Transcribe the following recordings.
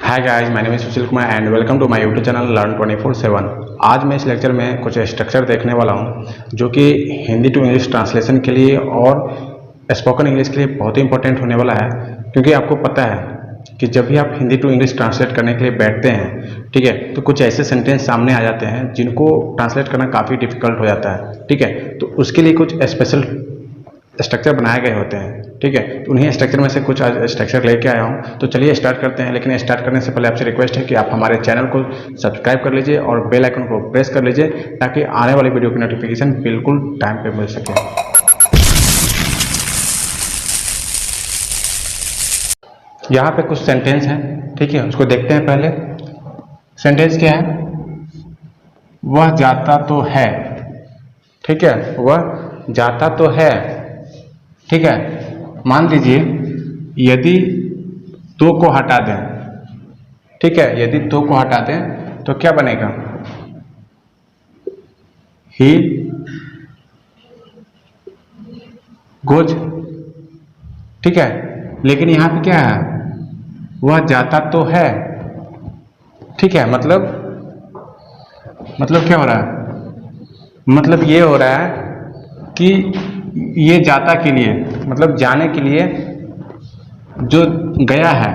Hi guys, my name is Sushil Kumar and welcome to my YouTube channel learn 24/7। आज मैं इस lecture में कुछ स्ट्रक्चर देखने वाला हूं जो कि हिंदी टू इंग्लिश ट्रांसलेशन के लिए और स्पोकन इंग्लिश के लिए बहुत ही इंपॉर्टेंट होने वाला है। क्योंकि आपको पता है कि जब भी आप हिंदी टू इंग्लिश ट्रांसलेट करने के लिए बैठते हैं, ठीक है, तो कुछ ऐसे सेंटेंस सामने आ जाते हैं जिनको ट्रांसलेट करना काफ़ी डिफिकल्ट हो जाता है। ठीक है, तो उसके लिए कुछ स्पेशल स्ट्रक्चर बनाए गए होते हैं। ठीक है, तो उन्हीं स्ट्रक्चर में से कुछ आज स्ट्रक्चर लेके आया हूँ। तो चलिए स्टार्ट करते हैं। लेकिन स्टार्ट करने से पहले आपसे रिक्वेस्ट है कि आप हमारे चैनल को सब्सक्राइब कर लीजिए और बेल आइकन को प्रेस कर लीजिए ताकि आने वाली वीडियो की नोटिफिकेशन बिल्कुल टाइम पे मिल सके। यहाँ पे कुछ सेंटेंस हैं, ठीक है, उसको देखते हैं। पहले सेंटेंस क्या है? वह जाता तो है। ठीक है, वह जाता तो है। ठीक है, मान लीजिए यदि तो को हटा दें, ठीक है, यदि तो को हटा दें तो क्या बनेगा? He goes. ठीक है, लेकिन यहां पे क्या है? वह जाता तो है। ठीक है, मतलब क्या हो रहा है? मतलब ये हो रहा है कि ये जाता के लिए, मतलब जाने के लिए जो गया है,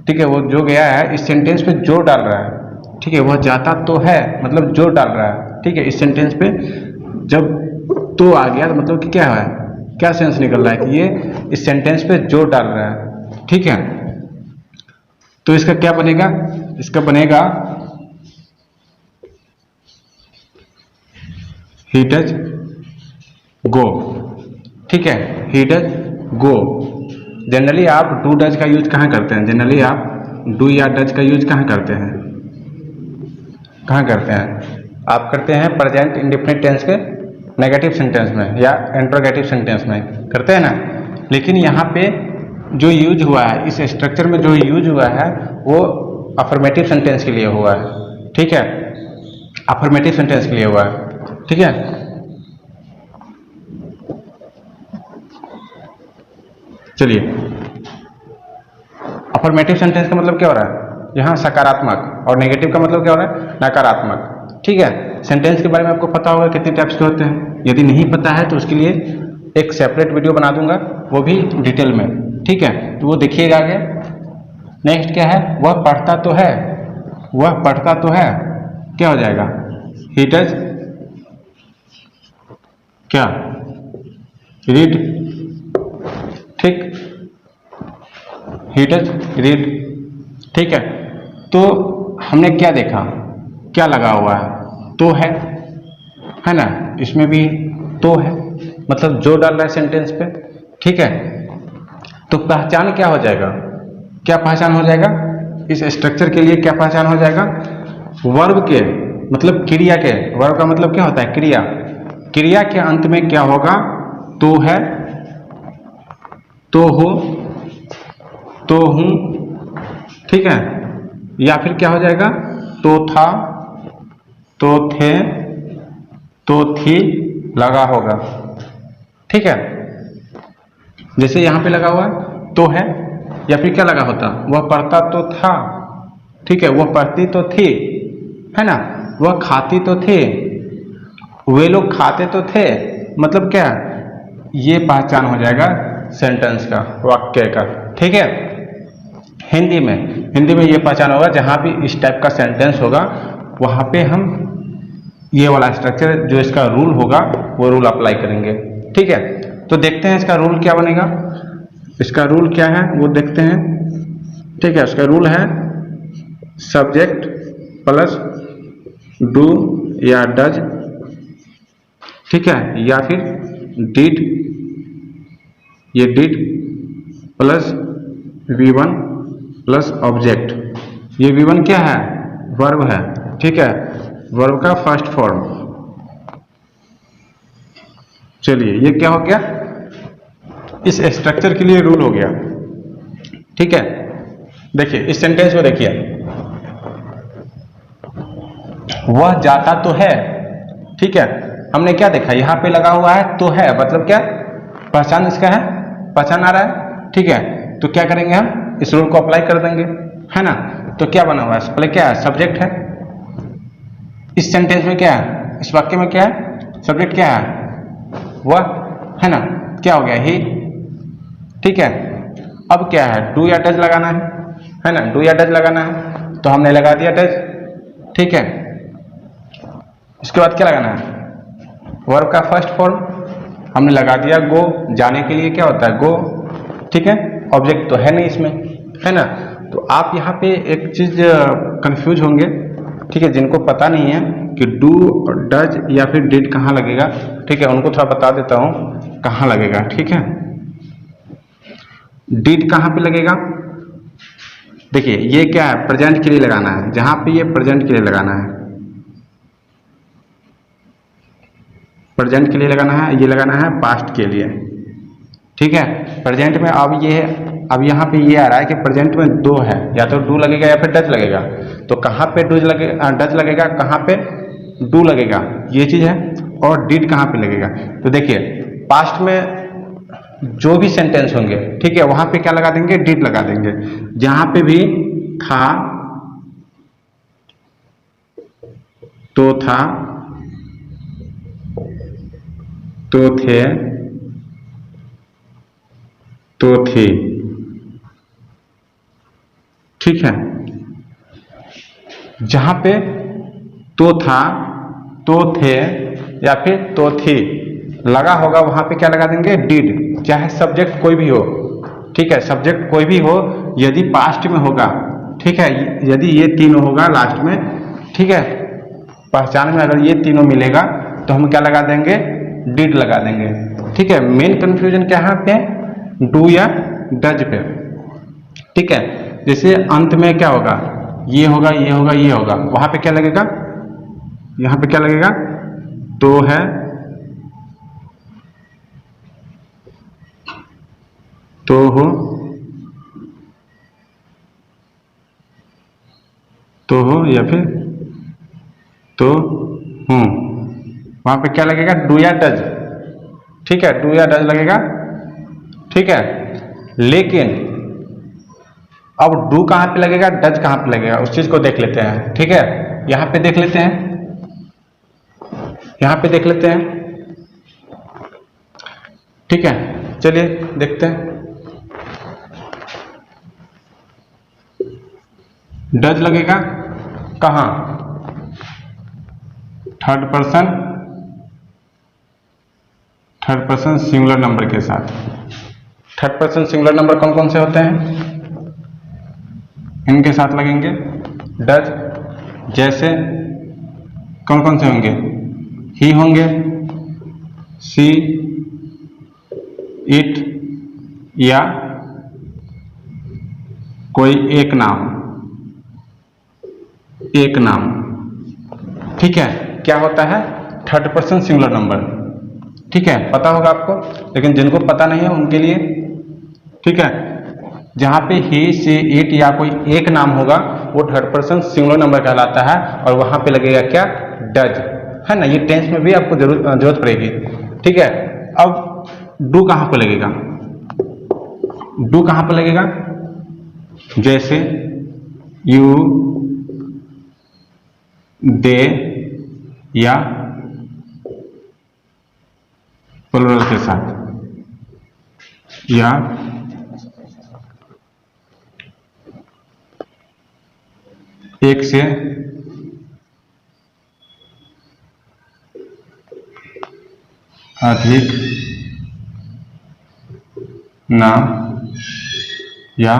ठीक है, वो जो गया है इस सेंटेंस पे जोर डाल रहा है। ठीक है, वह जाता तो है मतलब जोर डाल रहा है। ठीक है, इस सेंटेंस पे जब तो आ गया तो मतलब कि क्या है, क्या सेंस निकल रहा है कि ये इस सेंटेंस पे जोर डाल रहा है। ठीक है, तो इसका क्या बनेगा? इसका बनेगा ही डज गो। ठीक है, ही डज गो। जनरली आप डू डज का यूज कहाँ करते हैं? जनरली आप डू या डज का यूज कहाँ करते हैं? कहाँ करते हैं? आप करते हैं प्रेजेंट इंडेफिनिट टेंस के नेगेटिव सेंटेंस में या इंट्रोगेटिव सेंटेंस में, करते हैं ना। लेकिन यहाँ पे जो यूज हुआ है, इस स्ट्रक्चर में जो यूज हुआ है वो अफर्मेटिव सेंटेंस के लिए हुआ है। ठीक है, अफर्मेटिव सेंटेंस के लिए हुआ है। ठीक है, चलिए, अफर्मेटिव सेंटेंस का मतलब क्या हो रहा है? यहाँ सकारात्मक, और नेगेटिव का मतलब क्या हो रहा है? नकारात्मक। ठीक है, सेंटेंस के बारे में आपको पता होगा कितने टाइप्स के होते हैं। यदि नहीं पता है तो उसके लिए एक सेपरेट वीडियो बना दूंगा, वो भी डिटेल में। ठीक है, तो वो देखिएगा आगे। नेक्स्ट क्या है? वह पढ़ता तो है। वह पढ़ता तो है, क्या हो जाएगा? ही डज क्या? रीड। ठीक, ही डज रीड। ठीक है, तो हमने क्या देखा? क्या लगा हुआ है? तो है ना, इसमें भी तो है, मतलब जो डाल रहा है सेंटेंस पे। ठीक है, तो पहचान क्या हो जाएगा? क्या पहचान हो जाएगा? इस स्ट्रक्चर के लिए क्या पहचान हो जाएगा? वर्ब के मतलब क्रिया के। वर्ब का मतलब क्या होता है? क्रिया। क्रिया के अंत में क्या होगा? तो है, तो हो, तो हूं। ठीक है, या फिर क्या हो जाएगा? तो था, तो थे, तो थी लगा होगा। ठीक है, जैसे यहां पे लगा हुआ है तो है, या फिर क्या लगा होता? वह पढ़ता तो था। ठीक है, वह पढ़ती तो थी, है ना, वह खाती तो थे, वे लोग खाते तो थे। मतलब क्या? ये पहचान हो जाएगा सेंटेंस का, वाक्य का। ठीक है, हिंदी में ये पहचान होगा। जहां भी इस टाइप का सेंटेंस होगा वहां पे हम ये वाला स्ट्रक्चर, जो इसका रूल होगा, वो रूल अप्लाई करेंगे। ठीक है, तो देखते हैं इसका रूल क्या बनेगा। इसका रूल क्या है वो देखते हैं। ठीक है, उसका रूल है सब्जेक्ट प्लस डू या डज। ठीक है, या फिर डिड, ये did plus V1 plus object. ये V1 क्या है? वर्ब है। ठीक है, वर्ब का फर्स्ट फॉर्म। चलिए, ये क्या हो गया? इस स्ट्रक्चर के लिए रूल हो गया। ठीक है, देखिए इस सेंटेंस को देखिए, वह जाता तो है। ठीक है, हमने क्या देखा? यहां पे लगा हुआ है तो है, मतलब क्या? पहचान इसका है, पहचान आ रहा है। ठीक है, तो क्या करेंगे? हम इस रूल को अप्लाई कर देंगे, है ना। तो क्या बना हुआ है, पहले क्या है, सब्जेक्ट है। इस सेंटेंस में क्या है, इस वाक्य में क्या है, सब्जेक्ट क्या है, वह, है ना। क्या हो गया, ही। ठीक है, अब क्या है, डू या डज लगाना है ना। डू या डज लगाना है तो हमने लगा दिया डज। ठीक है, इसके बाद क्या लगाना है, वर्ब का फर्स्ट फॉर्म हमने लगा दिया गो। जाने के लिए क्या होता है, गो। ठीक है, ऑब्जेक्ट तो है नहीं इसमें, है ना। तो आप यहाँ पे एक चीज कंफ्यूज होंगे, ठीक है, जिनको पता नहीं है कि डू, डज या फिर डिड कहाँ लगेगा, ठीक है, उनको थोड़ा बता देता हूँ कहाँ लगेगा। ठीक है, डिड कहाँ पे लगेगा, देखिए ये क्या है, प्रेजेंट के लिए लगाना है, जहां पे ये प्रेजेंट के लिए लगाना है, प्रेजेंट के लिए लगाना है, ये लगाना है पास्ट के लिए। ठीक है, प्रेजेंट में अब यहाँ पे ये आ रहा है कि प्रेजेंट में दो है, या तो डू लगेगा या फिर डज लगेगा। तो कहाँ पे डज लगेगा, कहाँ पे डू लगेगा, ये चीज है। और डिड कहाँ पे लगेगा, तो देखिए पास्ट में जो भी सेंटेंस होंगे, ठीक है, वहां पे क्या लगा देंगे, डिड लगा देंगे। जहां पे भी था तो था, तो थे, तो थी। ठीक है, जहां पे तो था, तो थे या फिर तो थी लगा होगा, वहां पे क्या लगा देंगे, डिड। चाहे सब्जेक्ट कोई भी हो, ठीक है, सब्जेक्ट कोई भी हो, यदि पास्ट में होगा, ठीक है, यदि ये तीनों होगा लास्ट में, ठीक है, पहचान में अगर ये तीनों मिलेगा तो हम क्या लगा देंगे, डिड लगा देंगे। ठीक है, मेन कंफ्यूजन क्या है पे, डू या डज पे। ठीक है, जैसे अंत में क्या होगा, ये होगा, ये होगा, ये होगा, वहां पे क्या लगेगा, यहां पे क्या लगेगा, तो है, तो हो, तो हो या फिर तो हूं, वहां पे क्या लगेगा, डू या डज। ठीक है, डू या डज लगेगा। ठीक है, लेकिन अब डू कहां पे लगेगा, डज कहां पे लगेगा, उस चीज को देख लेते हैं। ठीक है, यहां पे देख लेते हैं, यहां पे देख लेते हैं। ठीक है, चलिए देखते हैं। डज लगेगा कहां, थर्ड पर्सन सिंगुलर नंबर के साथ। थर्ड पर्सन सिंगुलर नंबर कौन कौन से होते हैं, इनके साथ लगेंगे डज। जैसे कौन कौन से होंगे, ही होंगे, सी, इट, या कोई एक नाम, एक नाम। ठीक है, क्या होता है, थर्ड पर्सन सिंगुलर नंबर। ठीक है, पता होगा आपको, लेकिन जिनको पता नहीं है उनके लिए, ठीक है, जहां पे ही, सी, इट या कोई एक नाम होगा वो थर्ड पर्सन सिंगुलर नंबर कहलाता है, और वहां पे लगेगा क्या, डज, है ना। ये टेंस में भी आपको जरूरत पड़ेगी। ठीक है, अब डू कहां पे लगेगा, डू कहां पे लगेगा, जैसे यू, दे, या प्लुरल के साथ, या एक से अधिक नाम या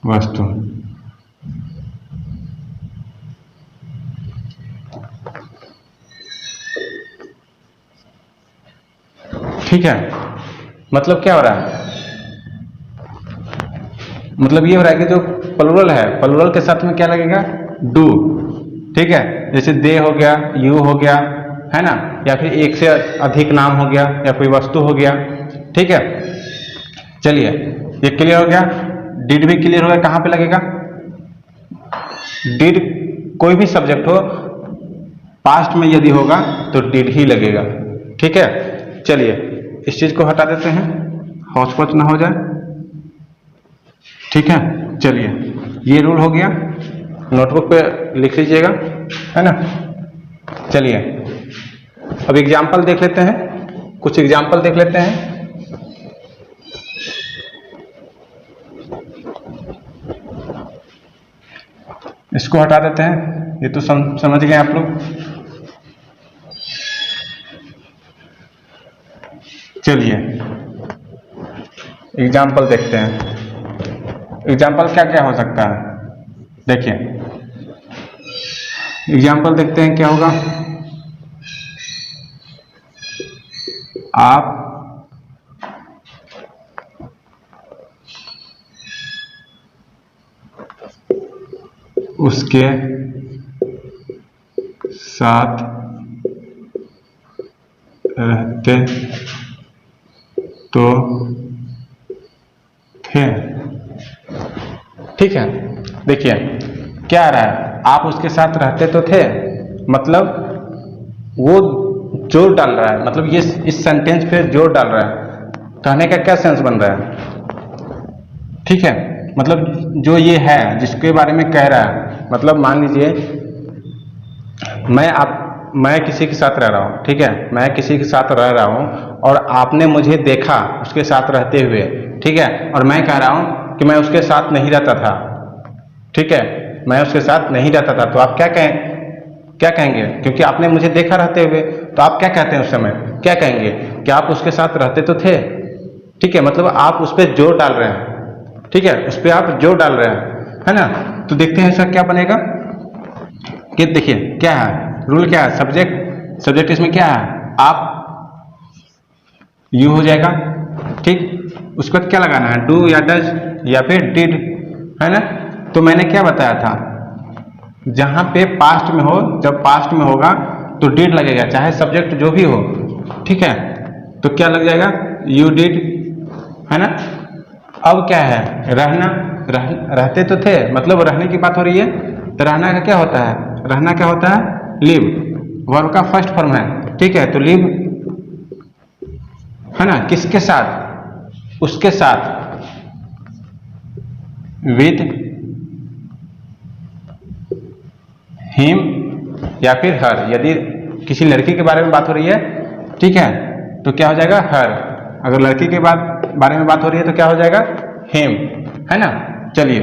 वस्तु। ठीक है, मतलब क्या हो रहा है, मतलब ये हो रहा है कि जो प्लुरल है, प्लुरल के साथ में क्या लगेगा, डू। ठीक है, जैसे दे हो गया, यू हो गया, है ना, या फिर एक से अधिक नाम हो गया, या कोई वस्तु हो गया। ठीक है, चलिए ये क्लियर हो गया। डिड भी क्लियर हो गया, कहां पे लगेगा, डिड कोई भी सब्जेक्ट हो, पास्ट में यदि होगा तो डिड ही लगेगा। ठीक है, चलिए इस चीज को हटा देते हैं, हौच पौच ना हो जाए। ठीक है, चलिए ये रूल हो गया, नोटबुक पे लिख लीजिएगा, है ना। चलिए अब एग्जाम्पल देख लेते हैं, कुछ एग्जाम्पल देख लेते हैं। इसको हटा देते हैं, ये तो समझ गए आप लोग। चलिए एग्जाम्पल देखते हैं। एग्जाम्पल क्या क्या हो सकता है, देखिए एग्जाम्पल देखते हैं क्या होगा। आप उसके साथ रहते तो थे, ठीक है। देखिए क्या आ रहा है, आप उसके साथ रहते तो थे, मतलब वो जोर डाल रहा है, मतलब ये इस सेंटेंस पे जोर डाल रहा है। कहने का क्या सेंस बन रहा है, ठीक है। मतलब जो ये है जिसके बारे में कह रहा है, मतलब मान लीजिए मैं किसी के साथ रह रहा हूँ, ठीक है, मैं किसी के साथ रह रहा हूँ और आपने मुझे देखा उसके साथ रहते हुए, ठीक है, और मैं कह रहा हूँ कि मैं उसके साथ नहीं रहता था, ठीक है, मैं उसके साथ नहीं रहता था, तो आप क्या कहेंगे, क्योंकि आपने मुझे देखा रहते हुए, तो आप क्या कहते हैं उस समय, क्या कहेंगे कि आप उसके साथ रहते तो थे, ठीक है। मतलब आप उस पर जोर डाल रहे हैं, ठीक है, उस पर आप जोर डाल रहे हैं, है ना। तो देखते हैं इसका क्या बनेगा, कि देखिए क्या है रूल, क्या है, सब्जेक्ट इसमें क्या है, आप यू हो जाएगा, ठीक। उसके बाद क्या लगाना है, डू या डज या फिर डिड, है ना। तो मैंने क्या बताया था, जहां पे पास्ट में हो, जब पास्ट में होगा तो डिड लगेगा, चाहे सब्जेक्ट जो भी हो, ठीक है। तो क्या लग जाएगा, यू डिड, है ना। अब क्या है, रहते तो थे, मतलब रहने की बात हो रही है, तो रहना का क्या होता है, रहना क्या होता है, लिव, वर्ब का फर्स्ट फॉर्म है, ठीक है। तो लिव, है ना, किसके साथ, उसके साथ, विद हिम या फिर हर, यदि किसी लड़की के बारे में बात हो रही है, ठीक है, तो क्या हो जाएगा, हर। अगर लड़की के बारे में बात हो रही है तो क्या हो जाएगा, हिम, है ना। चलिए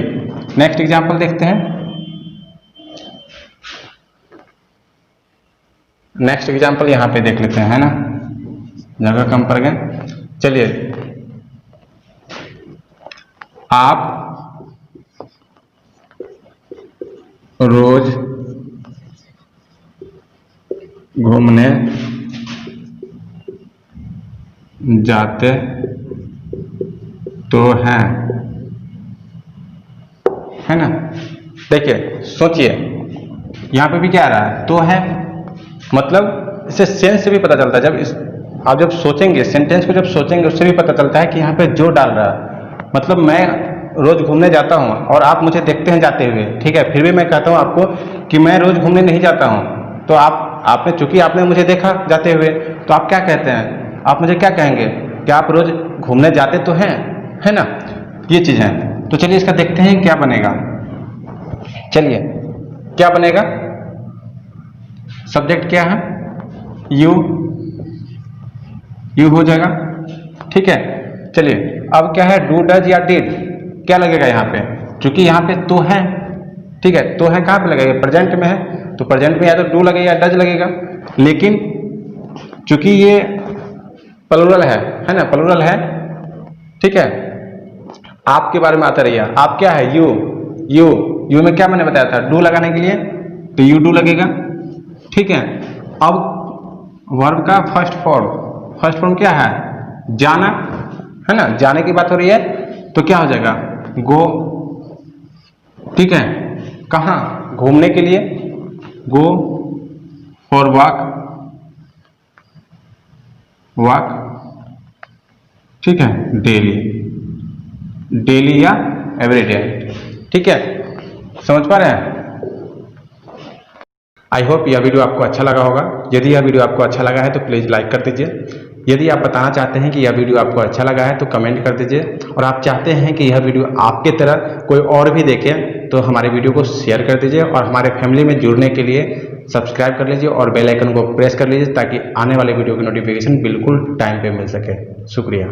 नेक्स्ट एग्जांपल देखते हैं। नेक्स्ट एग्जांपल यहाँ पे देख लेते हैं, है ना, जगह कम पड़ गए। चलिए, आप रोज घूमने जाते तो हैं, है ना। देखिए सोचिए, यहाँ पे भी क्या आ रहा है, तो है, मतलब इससे सेंस से भी पता चलता है, आप जब सोचेंगे सेंटेंस को, जब सोचेंगे उससे भी पता चलता है कि यहाँ पे जो डाल रहा है, मतलब मैं रोज घूमने जाता हूँ और आप मुझे देखते हैं जाते हुए, ठीक है, फिर भी मैं कहता हूँ आपको कि मैं रोज घूमने नहीं जाता हूँ, तो आपने चूंकि आपने मुझे देखा जाते हुए, तो आप क्या कहते हैं, आप मुझे क्या कहेंगे कि आप रोज घूमने जाते तो हैं, है ना। ये चीज है। तो चलिए इसका देखते हैं क्या बनेगा। चलिए क्या बनेगा, सब्जेक्ट क्या है, यू हो जाएगा, ठीक है। चलिए अब क्या है, डू डज या डिड, क्या लगेगा यहाँ पे, क्योंकि यहाँ पे तो है, ठीक है, तो है कहाँ पे लगेगा, प्रेजेंट में है, तो प्रेजेंट में या तो डू लगेगा या डज लगेगा, लेकिन चूंकि ये प्लूरल है ना, प्लूरल है, ठीक है। आपके बारे में आता रही है, आप क्या है, यू में क्या मैंने बताया था, डू लगाने के लिए, तो यू डू लगेगा, ठीक है। अब वर्ब का फर्स्ट फॉर्म क्या है, जाना, है ना, जाने की बात हो रही है, तो क्या हो जाएगा, गो, ठीक है। कहाँ, घूमने के लिए, गो फॉर वॉक, ठीक है, डेली या एवरीडे, ठीक है, समझ पा रहे हैं। आई होप यह वीडियो आपको अच्छा लगा होगा। यदि यह वीडियो आपको अच्छा लगा है तो प्लीज़ लाइक कर दीजिए, यदि आप बताना चाहते हैं कि यह वीडियो आपको अच्छा लगा है तो कमेंट कर दीजिए, और आप चाहते हैं कि यह वीडियो आपके तरह कोई और भी देखे तो हमारे वीडियो को शेयर कर दीजिए, और हमारे फैमिली में जुड़ने के लिए सब्सक्राइब कर लीजिए और बेल आइकन को प्रेस कर लीजिए ताकि आने वाले वीडियो की नोटिफिकेशन बिल्कुल टाइम पे मिल सके। शुक्रिया।